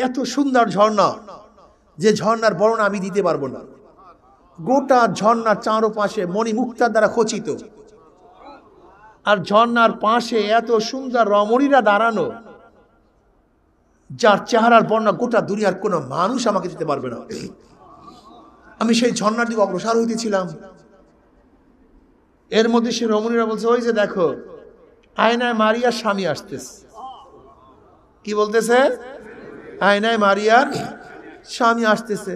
এত সুন্দর ঝর্ণা, যে ঝর্ণার বর্ণনা আমি দিতে পারবো না। গোটা ঝর্ণার চারপাশে মণিমুক্তার দ্বারা খচিত, আর ঝর্ণার পাশে এত সুন্দর রমণীরা দাঁড়ানো, যার চেহারার বর্ণনা গোটা দুনিয়ার কোনো মানুষ আমাকে দিতে পারবে না। আমি সেই ঝর্ণার দিকে অগ্রসর হইতেছিলাম। এর মধ্যে সে রমণীরা বলছে, ওই যে দেখো আয়নায় মারিয়ার স্বামী আসতেছে। কি বলতেছে? আয়নায় মারিয়ার স্বামী আসতেছে।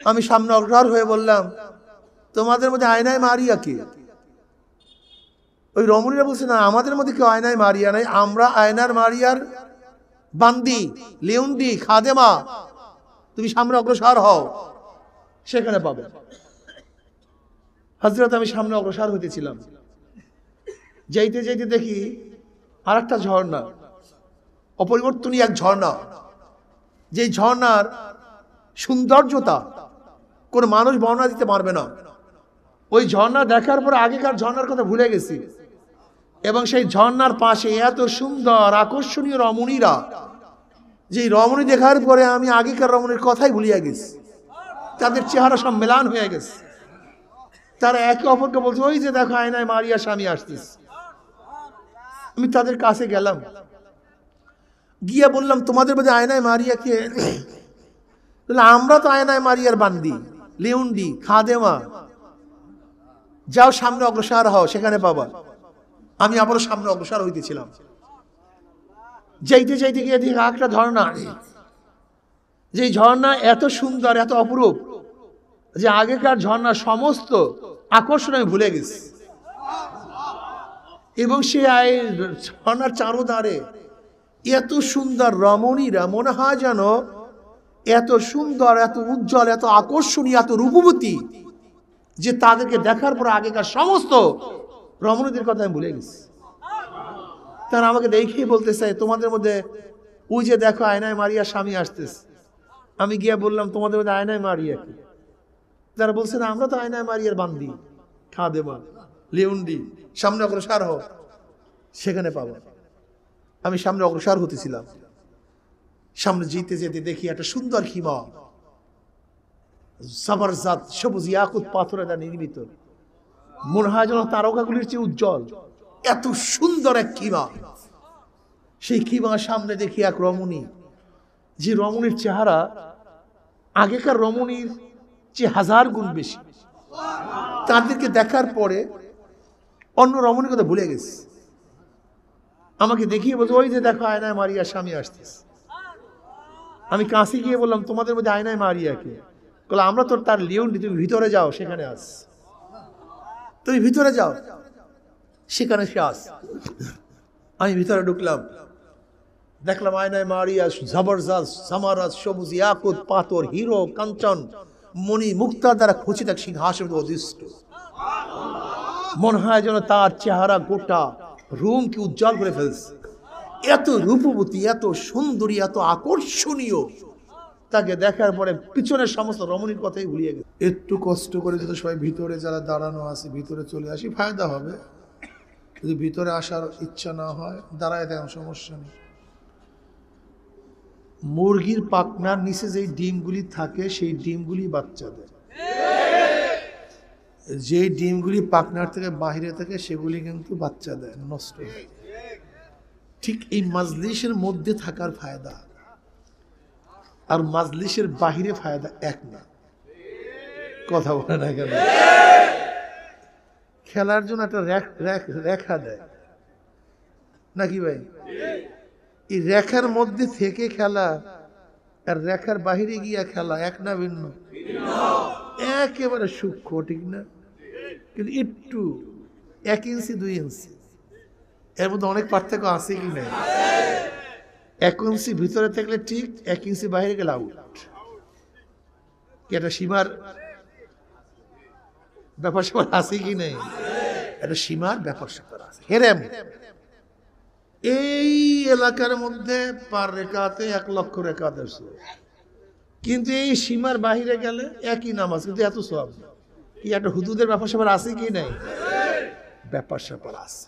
আমি সামনে অগ্রসর হয়ে বললাম, তোমাদের মধ্যে আয়নায় মারিয়া কে? ওই রমণীরা বলছে, না আমাদের মধ্যে কেউ আয়নায় মারিয়া নাই, আমরা আয়নার মারিয়ার বান্দি, লিউন্ডি, খাদেমা। তুমি সামনে অগ্রসর হও, সেখানে পাবে। হযরত আমি সামনে অগ্রসর হইতেছিলাম। যাইতে যাইতে দেখি আর একটা ঝর্ণা, অপরিবর্তনীয় এক ঝর্ণা, যে ঝর্ণার সৌন্দর্যতা কোন মানুষ বর্ণনা দিতে পারবে না। ওই ঝর্ণা দেখার পর আগেকার ঝর্ণার কথা ভুলে গেছি, এবং সেই ঝর্ণার পাশে এত সুন্দর আকর্ষণীয় রমণীরা, যে রমণী দেখার পরে আমি আগেকার রমণীর কথাই ভুলিয়া গেছি। তাদের চেহারা সব মেলান হয়ে গেছে। তারা একে অপরকে বলছে, ওই যে দেখো আয়নায় মারিয়া স্বামী আসতেছে। আমি তাদের কাছে গেলাম, গিয়ে বললাম, তোমাদের মধ্যে আয়নায় মারিয়া কে? আমরা তো আয়নায় মারিয়ার বান্দি, লিউন্ডি, খাদেমা। যাও সামনে অগ্রসর হও, সেখানে পাবা। আমি আবারও সামনে অগ্রসর হইতেছিলাম। যাইতে যাইতে গিয়ে দেখি একটা ঝর্ণা, যে ঝর্ণা এত সুন্দর, এত অপরূপ, যে আগেকার ঝর্ণার সমস্ত আকর্ষণ আমি ভুলে গেছি। এবং সে ঝর্ণার চারোধারে এত সুন্দর রমণীরা, মনে হয় যেন এত সুন্দর, এত উজ্জ্বল, এত আকর্ষণীয়, এত রূপবতী, যে তাদেরকে দেখার পর আগেকার সমস্ত রমণীদের কথা আমি ভুলে গেছি। তারা আমাকে দেখেই বলতেছে, তোমাদের মধ্যে ওই যে দেখো আয়নায় মারিয়া স্বামী আসতেছে। আমি গিয়ে বললাম, তোমাদের মধ্যে আয়নায় মারিয়া কি? তারা বলছে, না আমরা তো আয়নায় মারিয়ার বান্দি, খাদেমা, লিউন্ডি। সামনে অগ্রসর হও, সেখানে পাবো। আমি সামনে অগ্রসর হতেছিলাম। সামনে যেতে যেতে দেখি একটা সুন্দর খিমা, জবরদস্ত সবুজ ইয়াকুত পাথরে দ্বারা নির্মিত, মনে হয় যেন তারকাগুলির চেয়ে উজ্জ্বল। এত সুন্দর এক খিমা। সেই খিমার সামনে দেখি এক রমণী, যে রমণীর চেহারা আগেকার রমণীর চেয়ে 1000 গুণ বেশি। তাদেরকে দেখার পরে অন্য রমণীর কথা ভুলে গেছি। আমাকে দেখিয়ে বলছে, ওই যে দেখো আয়নায় মারিয়া স্বামী আসতেছে। আমি কাছে গিয়ে বললাম, তোমাদের মধ্যে আয়নায় মারিয়া কে? বলে, আমরা তো তার লিউন্ডি, তুমি ভিতরে যাও, সেখানে আস। তুমি ভিতরে যাও, সেখানে সে আস। আমি ভিতরে ঢুকলাম, দেখলাম আয়নায় মারিয়া জবরদস্ত সামারাত সবুজ ইয়াকুত পাথর, হিরো, কাঞ্চন, মণি মুক্তা দ্বারা খচিত এক সিংহাসন অধিষ্ঠ। মনে হয় যেন তার চেহারা গোটা রুমকে উজ্জ্বল করে ফেলছে। এত রূপবতী, এত সুন্দরী, এত আকর্ষণীয়। তাকে দেখার পরে পিছনের সমস্ত রমণীর কথাই ভুলিয়ে গেছে। একটু কষ্ট করে যদি সবাই ভিতরে যারা দাঁড়ানো আছে ভিতরে চলে আসি, ফায়দা হবে। যদি ভিতরে আসার ইচ্ছা না হয়, দাঁড়ায় দেন, সমস্যা নেই। মুরগির পাখনার নিচে যে ডিমগুলি থাকে, সেই ডিমগুলি বাচ্চা দেয়। যে ডিমগুলি পাখনার থেকে বাহিরে থাকে, সেগুলি কিন্তু বাচ্চা দেয়, নষ্ট হয়। ঠিক এই মাজলিসের মধ্যে থাকার ফায়দা আর মাজলিসের বাহিরে ফায়দা এক না। কথা বলে না কেন? খেলার জন্য একটা রেখা দেয় নাকি ভাই? এই রেখার মধ্যে থেকে খেলা আর রেখার বাহিরে গিয়া খেলা এক না ভিন্ন? একেবারে সূক্ষ্ম, ঠিক না? কিন্তু একটু 1 ইঞ্চি 2 ইঞ্চি এর মধ্যে অনেক পার্থক্য আছে কি না? 1 ইঞ্চি ভিতরে থাকলে ঠিক, 1 ইঞ্চি বাইরে গেলে আউট। এটা সীমার ব্যাপার স্যাপার আছে কি নেই? এটা সীমার ব্যাপার স্যাপার আছে। হেরেম এই এলাকার মধ্যে পার রেখাতে 1 লক্ষ রেখাত আছে, কিন্তু এই সীমার বাহিরে গেলে একই নামাজ, কিন্তু এত সওয়াব। কি একটা হুদুদের ব্যাপার স্যাপার আছে কি নাই? ব্যাপার স্যাপার আছে।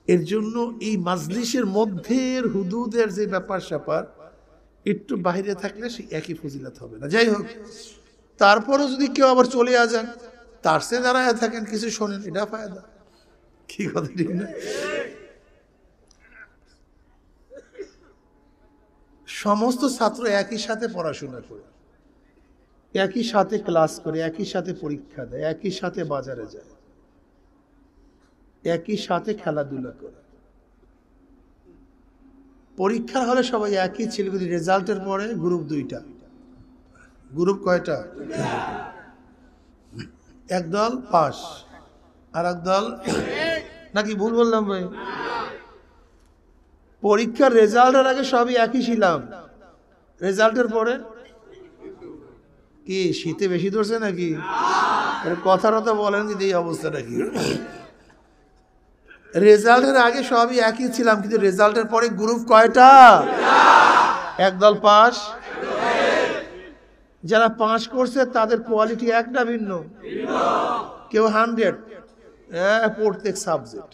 এর জন্য এই মাজলিসের মধ্যের হুদুদের যে ব্যাপার স্যাপার, একটু বাইরে থাকলে সেই একই ফজিলত হবে না। যাই হোক, তারপরও যদি কেউ আবার চলে যান, তার সে দাঁড়ায় থাকেন, কিছু শোনেন, এটা ফায়দা। কি কথা ঠিক না? সমস্ত ছাত্র একই সাথে পড়াশোনা করে, একই সাথে ক্লাস করে, একই সাথে পরীক্ষা দেয়, একই সাথে বাজারে যায়, একই সাথে খেলাধুলা করে। পরীক্ষার হলে সবাই একই ছিল, কিন্তু রেজাল্টের পরে গ্রুপ দুইটা। গ্রুপ কয়টা? একদল পাস আর একদল, নাকি ভুল বললাম ভাই? পরীক্ষার রেজাল্টের আগে সবই একই ছিলাম, রেজাল্টের পরে কি শীতে বেশি ধরছে নাকি? কথাটা তো বলেন যদি এই অবস্থাটা কি। রেজাল্টের আগে সবই একই ছিলাম, কিন্তু রেজাল্টের পরে গ্রুপ কয়টা? একদল পাস। যারা পাস করছে তাদের কোয়ালিটি একটা ভিন্ন। কেউ 100 প্রত্যেক সাবজেক্ট,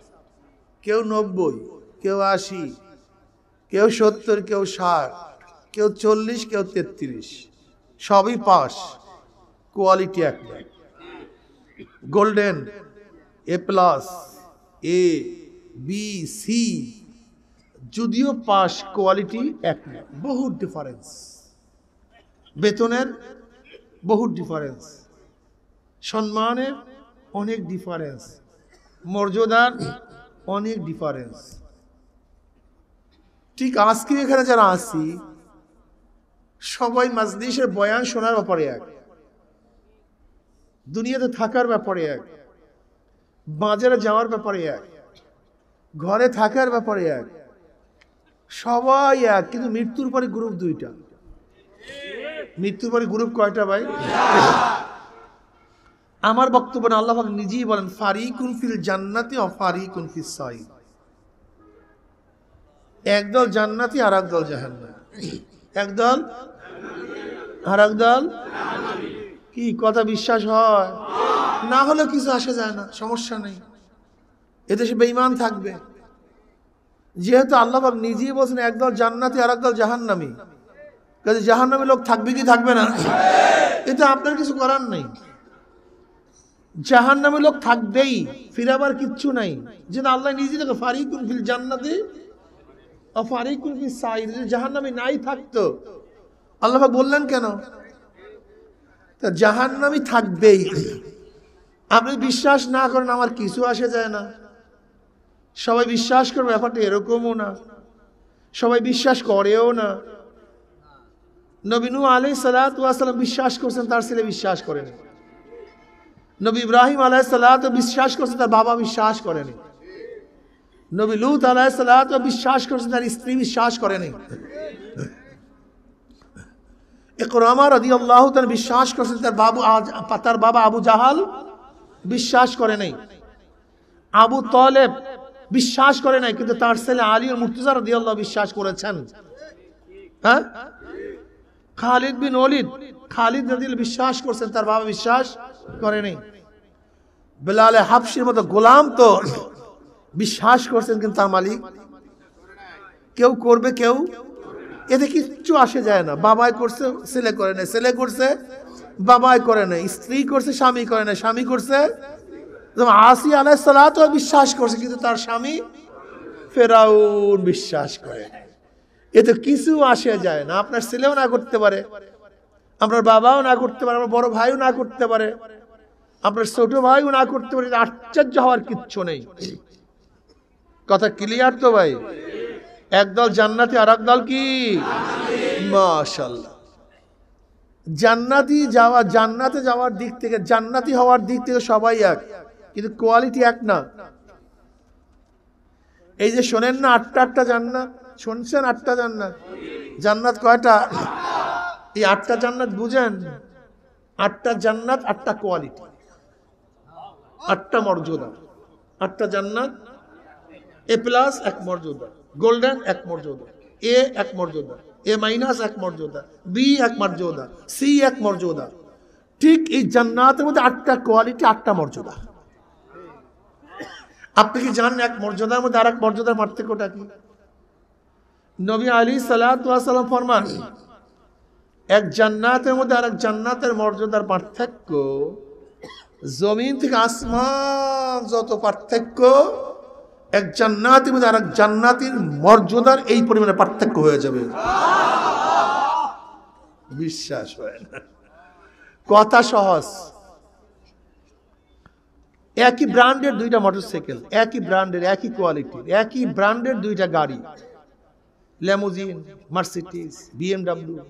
কেউ 90, কেউ 80, কেউ 70, কেউ 60, কেউ 40, কেউ 33, সবই পাস, কোয়ালিটি একটা। Golden, A plus, A B C, যদিও পাস, কোয়ালিটি এক না, বহু ডিফারেন্স। বেতনের বহু ডিফারেন্স, সম্মানের অনেক ডিফারেন্স, মর্যাদার অনেক ডিফারেন্স। ঠিক আজকে এখানে যারা আছি সবাই মাজলিসের বয়ান শোনার ব্যাপারে এক, দুনিয়াতে থাকার ব্যাপারে এক, বাজারে যাওয়ার ব্যাপারে এক, ঘরে থাকার ব্যাপারে এক, সবাই এক, কিন্তু মৃত্যুর পরে গ্রুপ দুইটা। মৃত্যুর পরে গ্রুপ কয়টা ভাই? আমার বক্তব্য না, আল্লাহ পাক নিজেই বলেন ফারিকুন ফিল জান্নাতি ওয়া ফারিকুন ফিস সাইদ। একদল জান্নাতি আর একদল জাহান্নামী, একদল আর একদল। কি কথা বিশ্বাস হয়? না হলে কিছু আসে যায় না, সমস্যা নেই, এদেশে বেঈমান থাকবে। যেহেতু আল্লাহ পাক নিজেই বলছেন একদল জান্নাতি আর একদল জাহান্নামী, কাজে জাহান্নামী লোক থাকবে কি থাকবে না? এটা আপনার কিছু করার নেই, জাহান্নামী লোক থাকবেই, ফিরাবার কিচ্ছু নাই। যেটা আল্লাহ নিজে দেখে ফারিকুন ফিল জান্নাতি ওয়া ফারিকুন ফিস সাইদ, জাহান্নামী নাই থাকতো আল্লাহ পাক বললেন কেন? তা জাহান্নামী থাকবেই। আপনি বিশ্বাস না করেন আমার কিছু আসে যায় না, সবাই বিশ্বাস করবে ব্যাপারটা এরকমও না, সবাই বিশ্বাস করেও না। নবী নূহ আলাইহিস সালাতু ওয়াস সালাম বিশ্বাস করছেন, তার ছেলে বিশ্বাস করেনি। নবী ইব্রাহিম আলাইহিস সালাতু বিশ্বাস করছেন, তার বাবা বিশ্বাস করেনি। নবী লূত আলাইহিস সালাতু বিশ্বাস করছেন, তার স্ত্রী বিশ্বাস করেনি। ইকরামা রাদিয়াল্লাহু তাআলা বিশ্বাস করছেন, তার বাবা আবু জাহাল বিশ্বাস করে নাই। আবু তালেব বিশ্বাস করে নাই, কিন্তু তার ছেলে আলী ও মুর্তজা রাদিয়াল্লাহু বিশ্বাস করেছেন। হ্যাঁ, খালিদ বিন ওয়ালিদ, খালিদ রাদিয়াল্লাহু বিশ্বাস করছেন, তার বাবা বিশ্বাস করে নাই। বেলাল হাবশির মতো গোলাম তো বিশ্বাস করছেন, কিন্তু তার মালিক কেউ করবে, কেউ এতে কিচ্ছু আসে যায় না। বাবাই করছে, ছেলে করে নাই, ছেলে করছে, বাবাই করে নাই, স্ত্রী করছে, স্বামী করে নাই, স্বামী করছে। আসি আলাইহিস সালাতু বিশ্বাস করছে, কিন্তু তার স্বামী ফেরাউন বিশ্বাস করে। এতে কিছু আসে যায় না। আপনার ছেলেও না করতে পারে, আপনার বাবাও না করতে পারে, আপনার বড় ভাইও না করতে পারে, আপনার ছোট ভাইও না করতে পারে। আশ্চর্য হওয়ার কিচ্ছু নেই। কথা ক্লিয়ার তো ভাই? একদল জান্নাতি আর একদল কি? মাশাআল্লাহ। জান্নাতে যাওয়ার দিক থেকে, জান্নাতি হওয়ার দিক থেকে সবাই এক, কিন্তু কোয়ালিটি এক না। এই যে শোনেন না, 8টা জান্নাত শুনছেন? 8টা জান্নাত। জান্নাত কয়টা? এই 8টা জান্নাত বুঝেন? 8টা জান্নাত, 8টা কোয়ালিটি, 8টা মর্যাদা। 8টা জান্নাত, এ প্লাস এক মর্যাদা, গোল্ডেন এক মর্যাদা, এ এক মর্যাদা, এ মাইনাস এক মর্যাদা, বি এক মর্যাদা, সি এক মর্যাদা। ঠিক এই জান্নাতের মধ্যে 8টা কোয়ালিটি, 8টা মর্যাদা। আপনি কি জানেন এক মর্যাদার মধ্যে আর এক মর্যাদার পার্থক্যটা কি? নবী আলাইহিস সালাতু ওয়াস সালাম ফরমান, এক জান্নাতের মধ্যে আর এক জান্নাতের মর্যাদার পার্থক্য জমিন থেকে আসমান যত পার্থক্য, এক জান্নাতের মধ্যে আর এক জান্নাতের মর্যাদার এই পরিমাণে পার্থক্য হয়ে যাবে। বিশ্বাস হয় না, কথা সহজ। একই ব্র্যান্ডের দুইটা মোটরসাইকেল, একই ব্র্যান্ডের, একই কোয়ালিটির, একই ব্র্যান্ডের দুইটা গাড়ি, ল্যামোজিন, মার্সিডিজ, বিএমডব্লিউ,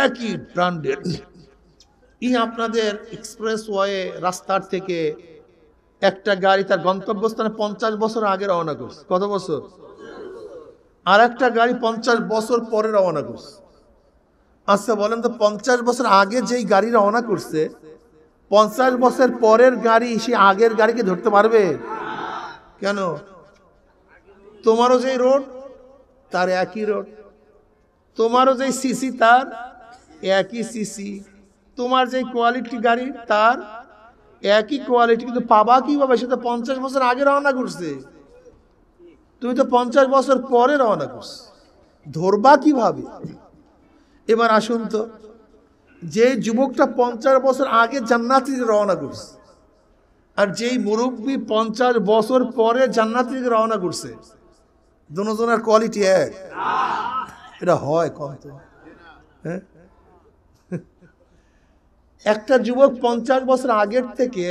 একই ব্র্যান্ডের। এই আপনাদের এক্সপ্রেস ওয়ে রাস্তার থেকে একটা গাড়ি তার গন্তব্যস্থানে 50 বছর আগে রওনা করছে। কত বছর? আর একটা গাড়ি 50 বছর পরে রওনা করছে। আচ্ছা বলেন তো, 50 বছর আগে যেই গাড়ি রওনা করছে, 50 বছর পরের গাড়ি সে আগের গাড়িকে ধরতে পারবে? কেন? তোমারও যে রোড তার একই রোড, তোমারও যে সিসি তার একই সিসি, তোমার যে কোয়ালিটি গাড়ি তার একই কোয়ালিটি, কিন্তু পাবা কিভাবে? সে তো 50 বছর আগে রওনা করছে, তুমি তো 50 বছর পরে রওনা করছে, ধরবা কিভাবে? এবার আসুন তো, যে যুবকটা 50 বছর আগে জান্নাতে রওনা করছে আর যেই মুরব্বী 50 বছর পরে জান্নাতে রওনা করছে, দুজনের কোয়ালিটি এক? এটা হয় কম তো? হ্যাঁ, একটা যুবক 50 বছর আগের থেকে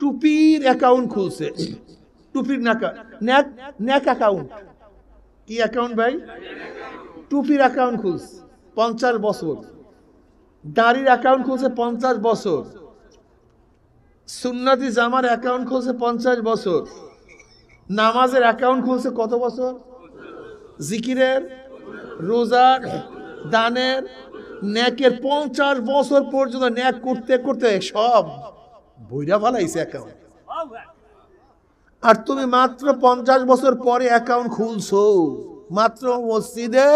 টুপির অ্যাকাউন্ট খুলছে, টুপির ন্যাক অ্যাকাউন্ট। কি অ্যাকাউন্ট ভাই? টুপির অ্যাকাউন্ট খুলছে 50 বছর, দাড়ির অ্যাকাউন্ট খুলছে 50 বছর, সুন্নতি জামার অ্যাকাউন্ট খুলছে 50 বছর, নামাজের অ্যাকাউন্ট খুলছে কত বছর, জিকিরের, রোজার, দানের, ন্যাকের 50 বছর পর্যন্ত ন্যাক করতে করতে সব বইরা ফেলাইছে অ্যাকাউন্ট। আর তুমি মাত্র 50 বছর পরে অ্যাকাউন্ট খুলছো, মাত্র মসজিদে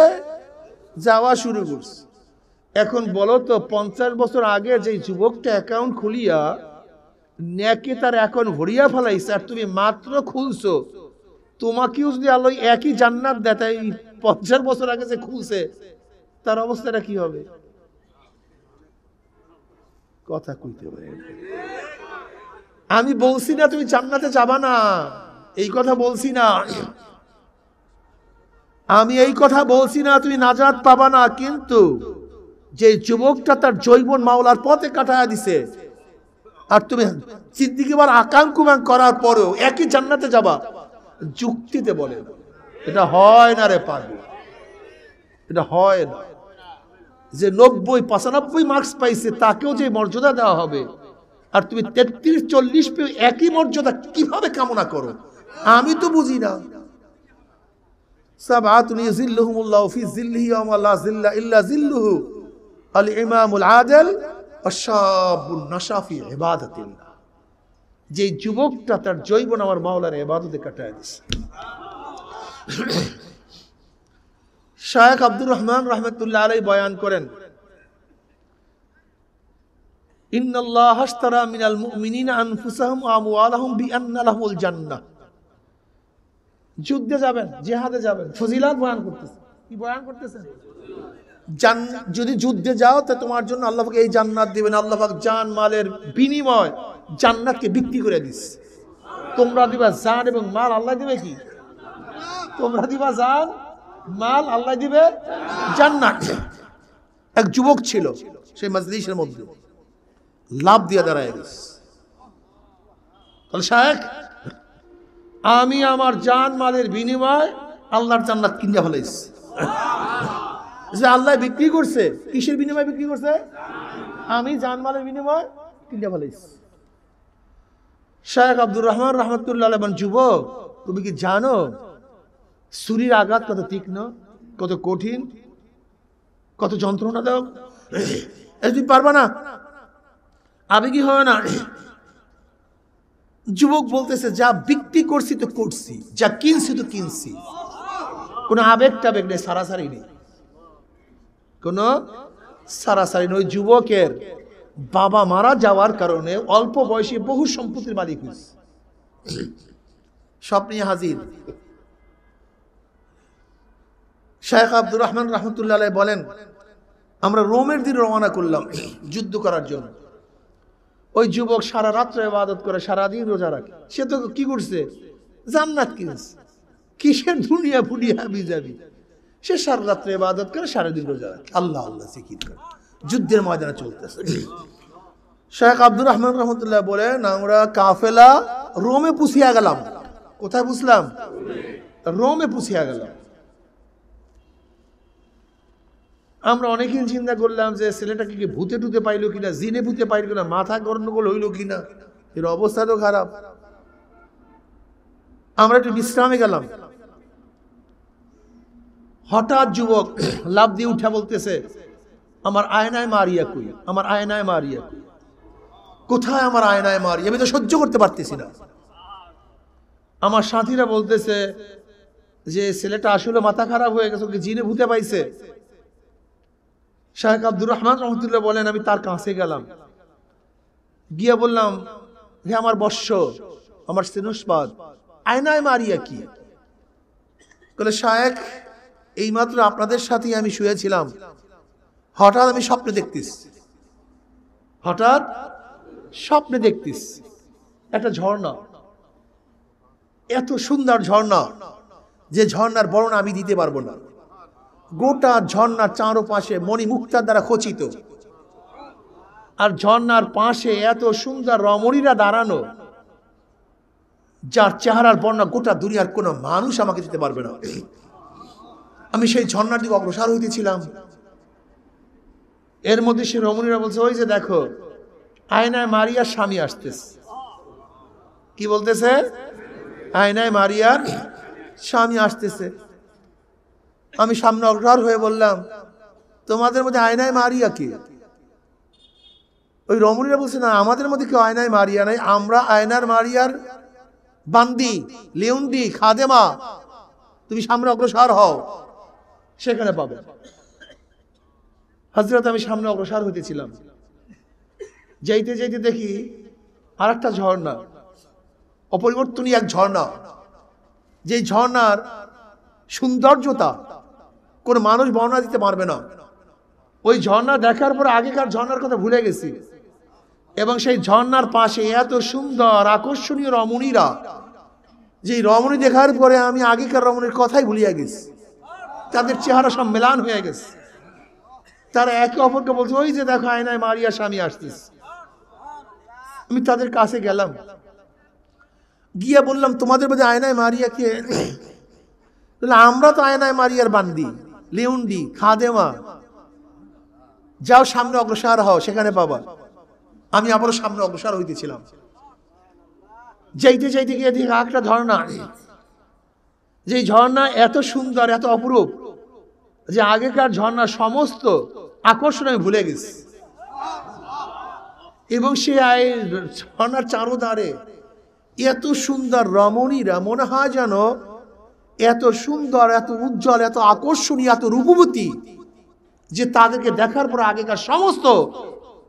যাওয়া শুরু করছো। এখন বলো তো, 50 বছর আগে যে যুবকটা অ্যাকাউন্ট খুলিয়া ন্যাকে তার অ্যাকাউন্ট ভরিয়া ফেলাইছে, আর তুমি মাত্র খুলছো, তোমাকেও যদি আল্লাহ একই জান্নাত দেয়, তাই 50 বছর আগে যে খুলছে তার অবস্থাটা কি হবে? কথা কইতে পারে। আমি বলছি না তুমি জান্নাতে যাবা না, এই কথা বলছি না, আমি এই কথা বলছি না তুমি নাজাত পাবা না, কিন্তু যে যুবকটা তার জৈবন মাওলার পথে কাটায়া দিছে, আর তুমি সিদ্দিকবার আকাঙ্ক্ষা করার পরেও একই জান্নাতে যাবা, যুক্তিতে বলে এটা হয় না রে পাগল, এটা হয় না। যে 90-95 মার্কস পাইছে তাকেও যে মর্যাদা দেওয়া হবে, আর তুমি 33-40 পেয়ে একই মর্যাদা কিভাবে কামনা করো? আমি তো বুঝি না। সাবআতুন ইযিল্লুহুমুল্লাহু ফি যিল্লিহি ওয়া মা লা যিল্লা ইল্লা যিল্লুহু, আল ইমামুল আদিল ওয়াশ-শাবুন নাশা ফি ইবাদাতিল্লাহ। যে যুবকটা তার জৈবন আমার মাওলার ইবাদতে কাটায় দিছে। শায়েখ আব্দুর রহমান রাহমাতুল্লাহ আলাইহি বয়ান করেন, ইন্নাল্লাহা আশতারা মিনাল মুমিনিনা আনফুসাহুম ওয়া আমওয়ালাহুম বিআন্না লাহুমুল জান্নাহ। যুদ্ধে যাবেন, জিহাদে যাবেন, ফজিলত বয়ান করতেছেন। কি বয়ান করতেছেন? যদি যুদ্ধে যাও তা তোমার জন্য আল্লাহ পাক এই জান্নাত দিবেন। আল্লাহ পাক জান মালের বিনিময় জান্নাতকে বিক্রি করে দিচ্ছে। তোমরা দিবা জান এবং মাল, আল্লাহ দিবে কি? তোমরা দিবা জান, মাল, আল্লাহ দিবে জান্নাত। এক যুবক ছিল সেই মজলিসের মধ্যে, লাভ দিয়ে দাঁড়ায় গেছে। শায়েখ, আমি আমার জান মালের বিনিময় আল্লাহর জান্নাত কিনে ফেলাইছি। যে আল্লাহ বিক্রি করছে, কিসের বিনিময় বিক্রি করছে? আমি জান মালের বিনিময় কিনে ফেলাইছি। শায়েখ আব্দুর রহমান রাহমাতুল্লাহ আলাইহি বলেন, যুবক তুমি কি জানো ছুরির আঘাত কত তীক্ষ্ণ, কত কঠিন, কত যন্ত্রণা দাও? তুমি পারবা না, আবেগী হয় না। যুবক বলতেছে, যা বিক্রি করছি তো করছি, যা কিনছি তো কিনছি, কোনো আবেগ টাবেগ নেই, সারাসারি নেই, কোনো সারাসারি নেই। ওই যুবকের বাবা মারা যাওয়ার কারণে অল্প বয়সে বহু সম্পত্তির মালিক হয়েছে, সব নিয়ে হাজির। শায়েখ আব্দুর রহমান রহমতুল্লাহ আলাইহি বলেন, আমরা রোমের দিকে রওনা করলাম যুদ্ধ করার জন্য। ওই যুবক সারা রাত্র ইবাদত করে, সারাদিন রোজা রাখে। সে তো কি করছে, জান্নাত কিনছে, কিসের দুনিয়া ফুনিয়া হাবি যাবি। সে সারা রাত্রে ইবাদত করে, সারাদিন রোজা রাখে, আল্লাহ আল্লাহ জিকির করে, যুদ্ধের ময়দানে চলতেছে। শায়েখ আব্দুর রহমান রহমতুল্লাহ বলেন, আমরা কাফেলা রোমে পুষিয়া গেলাম। কোথায় পুষলাম? রোমে পুষিয়া গেলাম। আমরা অনেকদিন চিন্তা করলাম যে ছেলেটাকে কি ভূতে টুতে পাইলো কিনা, জিনে ভূতে পাইল কিনা, মাথা গন্ডগোল হইল কিনা, এর অবস্থা তো খারাপ। আমরা একটু বিশ্রামে গেলাম। হঠাৎ যুবক লাফ দিয়ে উঠা বলতেছে, আমার আয়নায় মারিয়া কই, আমার আয়নায় মারিয়া কই। কোথায় আমার আয়নায় মারি? আমি তো সহ্য করতে পারতেছি না। আমার সাথীরা বলতেছে যে ছেলেটা আসলে মাথা খারাপ হয়ে গেছে, ওকে জিনে ভূতে পাইছে। শায়েখ আব্দুর রহমান রহমতুল্লাহ বলেন, আমি তার কাছে গেলাম, গিয়া বললাম, হে আমার বৎস, আমার সিনুসবাদ, আয়নায় মারিয়া কি? বলে, শায়েখ, এইমাত্র আপনাদের সাথেই আমি শুয়েছিলাম, হঠাৎ আমি স্বপ্নে দেখতিস, হঠাৎ স্বপ্নে দেখতিস একটা ঝর্ণা, এত সুন্দর ঝর্ণা যে ঝর্ণার বর্ণনা আমি দিতে পারবো না। গোটা ঝর্ণার চারপাশে মণিমুক্তার দ্বারা খচিত, আর ঝর্ণার পাশে এত সুন্দর রমণীরা দাঁড়ানো, যার চেহারার বর্ণনা গোটা দুনিয়ার কোনো মানুষ আমাকে দিতে পারবে না। আমি সেই ঝর্ণার দিকে অগ্রসর হইতেছিলাম। এর মধ্যে সে রমণীরা বলছে, ওই যে দেখো, আয়নায় মারিয়ার স্বামী আসতেছে। কি বলতেছে? আয়নায় মারিয়ার স্বামী আসতেছে। আমি সামনে অগ্রসর হয়ে বললাম, তোমাদের মধ্যে আয়নায় মারিয়া কি? ওই রমণীরা বলছে, না, আমাদের মধ্যে কেউ আয়নায় মারিয়া নাই, আমরা আয়নার মারিয়ার বান্দি, লিউন্ডি, খাদেমা। তুমি সামনে অগ্রসর হও, সেখানে পাবে। হযরত আমি সামনে অগ্রসর হইতেছিলাম, যাইতে যাইতে দেখি আর একটা ঝর্ণা, অপরিবর্তনীয় এক ঝর্ণা, যে ঝর্ণার সৌন্দর্যতা কোনো মানুষ বর্ণনা দিতে পারবে না। ওই ঝর্ণা দেখার পর আগেকার ঝর্ণার কথা ভুলে গেছি, এবং সেই ঝর্ণার পাশে এত সুন্দর আকর্ষণীয় রমণীরা, যে রমণী দেখার পরে আমি আগেকার রমণীর কথাই ভুলিয়া গেছি। তাদের চেহারা সব মেলান হয়ে গেছে। তারা একে অপরকে বলছে, ওই যে দেখো, আয়নায় মারিয়া স্বামী আসতেছে। আমি তাদের কাছে গেলাম, গিয়া বললাম, তোমাদের মধ্যে আয়নায় মারিয়া কে? আমরা তো আয়নায় মারিয়ার বান্দি, লিউন্ডি, খাদেমা। যাও সামনে অগ্রসর হও, সেখানে পাবা। আমি আবারও সামনে অগ্রসর হইতেছিলাম। যাইতে যাইতে গিয়ে দেখি একটা ঝর্ণা, যে ঝর্ণা এত সুন্দর, এত অপরূপ, যে আগেকার ঝর্ণা সমস্ত আকর্ষণ আমি ভুলে গেছি। এবং সে ঝর্ণার চারোধারে এত সুন্দর রমণীরা, মনে হয় যেন এত সুন্দর, এত উজ্জ্বল, এত আকর্ষণীয়, এত রূপবতী, যে তাদেরকে দেখার পর আগেকার সমস্ত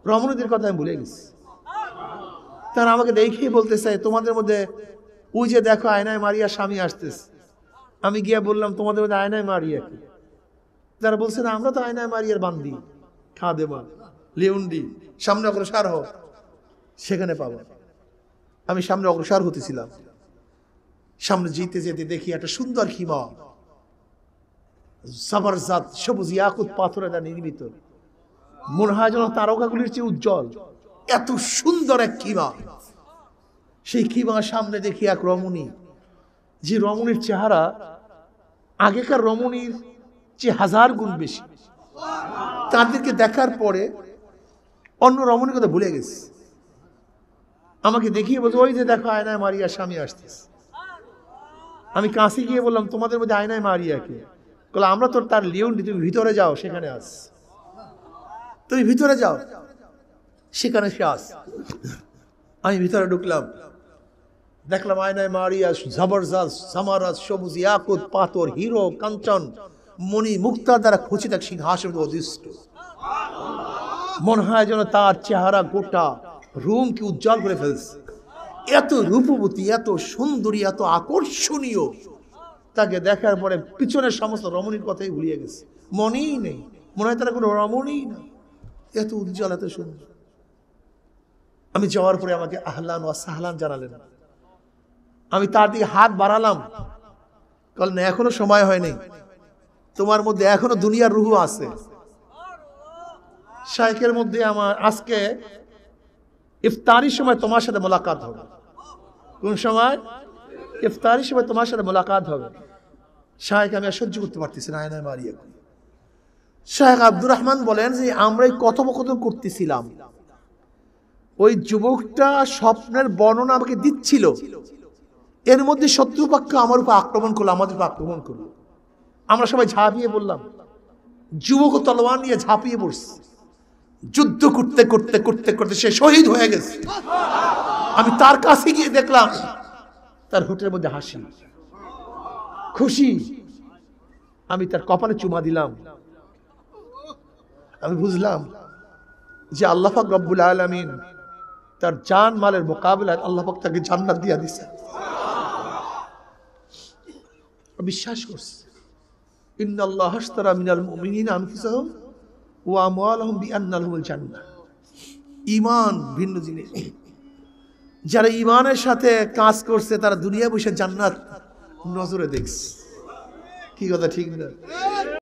রমণীদের কথা আমি ভুলে গেছি। তারা আমাকে দেখেই বলতেছে, তোমাদের মধ্যে ওই যে দেখো, আয়নায় মারিয়া স্বামী আসতেছে। আমি গিয়া বললাম, তোমাদের মধ্যে আয়নায় মারিয়া কি? তারা বলছে, না, আমরা তো আয়নায় মারিয়ার বান্দি, খাদেমা, লিউন্ডি। সামনে অগ্রসর হও, সেখানে পাবো। আমি সামনে অগ্রসর হতেছিলাম। সামনে যেতে যেতে দেখি একটা সুন্দর খিমা, জবরদস্ত সবুজ ইয়াকুত পাথরে তা নির্মিত, মনে হয় যেন তারকাগুলির চেয়ে উজ্জ্বল। এত সুন্দর এক খিমা। সেই খিমার সামনে দেখি এক রমণী, যে রমণীর চেহারা আগেকার রমণীর চেয়ে 1000 গুণ বেশি। তাদেরকে দেখার পরে অন্য রমণীর কথা ভুলে গেছে। আমাকে দেখিয়ে বলছে, ওই যে দেখো, আয়নায় মারিয়া স্বামী আসতেছে। আমি কাছে গিয়ে বললাম, তোমাদের মধ্যে আয়নায় মারিয়া কে? বলে, আমরা তো তার লিউন্ডি, তুমি ভিতরে যাও, সেখানে আস। তুমি ভিতরে যাও, সেখানে সে আস। আমি ভিতরে ঢুকলাম, দেখলাম আয়নায় মারিয়া জবরদস্ত সামারাত সবুজ ইয়াকুত পাথর, হিরো, কাঞ্চন, মণি মুক্তা দ্বারা খচিত এক সিংহাসন অধিষ্ঠ। মনে হয় যেন তার চেহারা গোটা রুমকে উজ্জ্বল করে ফেলছে। এত রূপবতী, এত সুন্দরী, এত আকর্ষণীয় তাকে দেখার পরে পিছনের সমস্ত রমণীর কথাই ভুলিয়ে গেছে, মনেই নেই, মনে হয় তারা কোনো রমণীই না, এত উজ্জ্বল এত সুন্দর। আমি যাওয়ার পরে আমাকে আহলান ওয়া সাহলান জানালেন। আমি তার দিকে হাত বাড়ালাম, বললেন এখনো সময় হয়নি, তোমার মধ্যে এখনো দুনিয়ার রুহ আছে। শাইখের মধ্যে আমার আজকে ইফতারির সময় তোমার সাথে মোলাকাত হবে। কোন সময়? ইফতারির সময় তোমার সাথে মোলাকাত হবে। শাইখ আমি আর সহ্য করতে পারতেছি না, আয়নায় মারিয়া। শাইখ আব্দুর রহমান বলেন যে আমরা এই কথোপকথন করতেছিলাম, ওই যুবকটা স্বপ্নের বর্ণনা আমাকে দিচ্ছিল, এর মধ্যে শত্রুপক্ষ আমার উপর আক্রমণ করলো, আমাদের উপর আক্রমণ করলো। আমরা সবাই ঝাঁপিয়ে পড়লাম, যুবক তলোয়ার নিয়ে ঝাঁপিয়ে পড়ছে। যুদ্ধ করতে করতে করতে করতে সে শহীদ হয়ে গেছে। আমি তার কাছে গিয়ে দেখলাম তার ঠোঁটের মধ্যে হাসি, খুশি। আমি তার কপালে চুমা দিলাম। আমি বুঝলাম যে আল্লাহ পাক রব্বুল আলামিন তার জান মালের মোকাবিলায় আল্লাহ পাক তাকে জান্নাত দিয়া দিছে। বিশ্বাস করছে, ইন্নাল্লাহ আশতারা মিনাল মুমিনিনা আনফুসাহুম ওয়া আমওয়ালাহুম বিআন্না লাহুমুল জান্নাহ। ঈমান ভিন্ন জিনিস। যারা ঈমানের সাথে কাজ করছে তারা দুনিয়া বসে জান্নাত নজরে দেখছে। কি কথা ঠিক না?